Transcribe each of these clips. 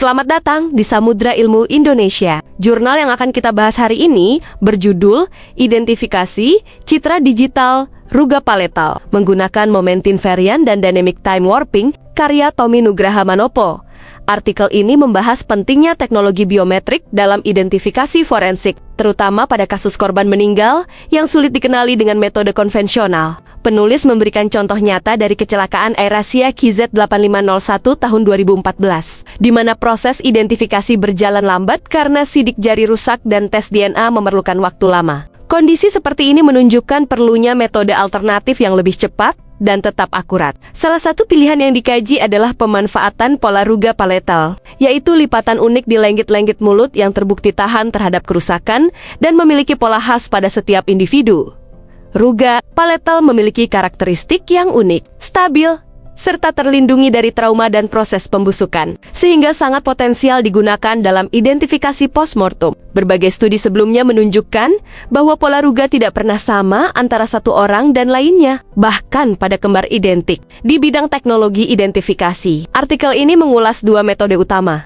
Selamat datang di Samudra Ilmu Indonesia. Jurnal yang akan kita bahas hari ini berjudul Identifikasi Citra Digital Ruga Paletal menggunakan Moment Invariant dan Dynamic Time Warping karya Tommy Nugraha Manopo. Artikel ini membahas pentingnya teknologi biometrik dalam identifikasi forensik, terutama pada kasus korban meninggal yang sulit dikenali dengan metode konvensional. Penulis memberikan contoh nyata dari kecelakaan AirAsia KZ8501 tahun 2014, di mana proses identifikasi berjalan lambat karena sidik jari rusak dan tes DNA memerlukan waktu lama. Kondisi seperti ini menunjukkan perlunya metode alternatif yang lebih cepat dan tetap akurat. Salah satu pilihan yang dikaji adalah pemanfaatan pola ruga paletal, yaitu lipatan unik di lenggit-lenggit mulut yang terbukti tahan terhadap kerusakan dan memiliki pola khas pada setiap individu. Ruga paletal memiliki karakteristik yang unik, stabil, serta terlindungi dari trauma dan proses pembusukan, sehingga sangat potensial digunakan dalam identifikasi postmortem. Berbagai studi sebelumnya menunjukkan bahwa pola ruga tidak pernah sama antara satu orang dan lainnya, bahkan pada kembar identik. Di bidang teknologi identifikasi, artikel ini mengulas dua metode utama.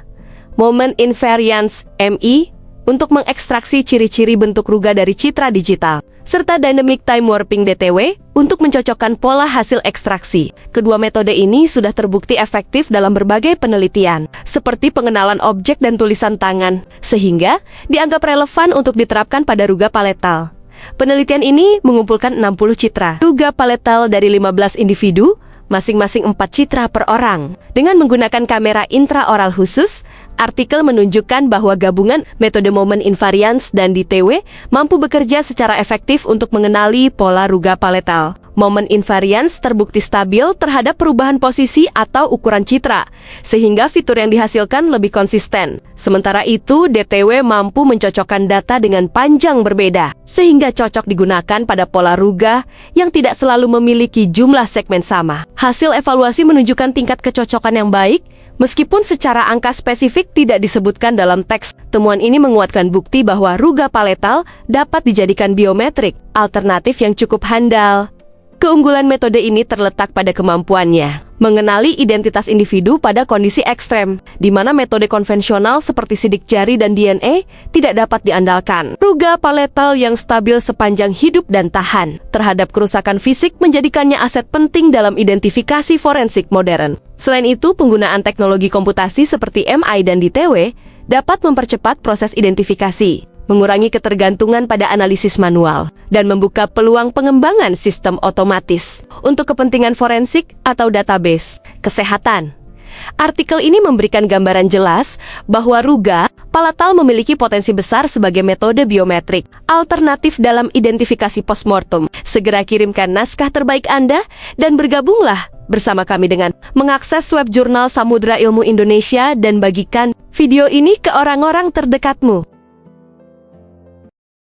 Moment Invariance (MI) untuk mengekstraksi ciri-ciri bentuk ruga dari citra digital, serta Dynamic Time Warping (DTW) untuk mencocokkan pola hasil ekstraksi. Kedua metode ini sudah terbukti efektif dalam berbagai penelitian, seperti pengenalan objek dan tulisan tangan, sehingga dianggap relevan untuk diterapkan pada ruga paletal. Penelitian ini mengumpulkan 60 citra ruga paletal dari 15 individu, masing-masing 4 citra per orang. Dengan menggunakan kamera intraoral khusus, artikel menunjukkan bahwa gabungan metode Moment Invariance dan DTW mampu bekerja secara efektif untuk mengenali pola ruga paletal. Moment Invariance terbukti stabil terhadap perubahan posisi atau ukuran citra, sehingga fitur yang dihasilkan lebih konsisten. Sementara itu, DTW mampu mencocokkan data dengan panjang berbeda, sehingga cocok digunakan pada pola ruga yang tidak selalu memiliki jumlah segmen sama. Hasil evaluasi menunjukkan tingkat kecocokan yang baik, meskipun secara angka spesifik tidak disebutkan dalam teks. Temuan ini menguatkan bukti bahwa ruga paletal dapat dijadikan biometrik alternatif yang cukup handal. Keunggulan metode ini terletak pada kemampuannya mengenali identitas individu pada kondisi ekstrem, di mana metode konvensional seperti sidik jari dan DNA tidak dapat diandalkan. Ruga paletal yang stabil sepanjang hidup dan tahan terhadap kerusakan fisik menjadikannya aset penting dalam identifikasi forensik modern. Selain itu, penggunaan teknologi komputasi seperti MI dan DTW dapat mempercepat proses identifikasi, mengurangi ketergantungan pada analisis manual, dan membuka peluang pengembangan sistem otomatis untuk kepentingan forensik atau database kesehatan. Artikel ini memberikan gambaran jelas bahwa ruga paletal memiliki potensi besar sebagai metode biometrik alternatif dalam identifikasi postmortem. Segera kirimkan naskah terbaik Anda dan bergabunglah bersama kami dengan mengakses web jurnal Samudra Ilmu Indonesia dan bagikan video ini ke orang-orang terdekatmu.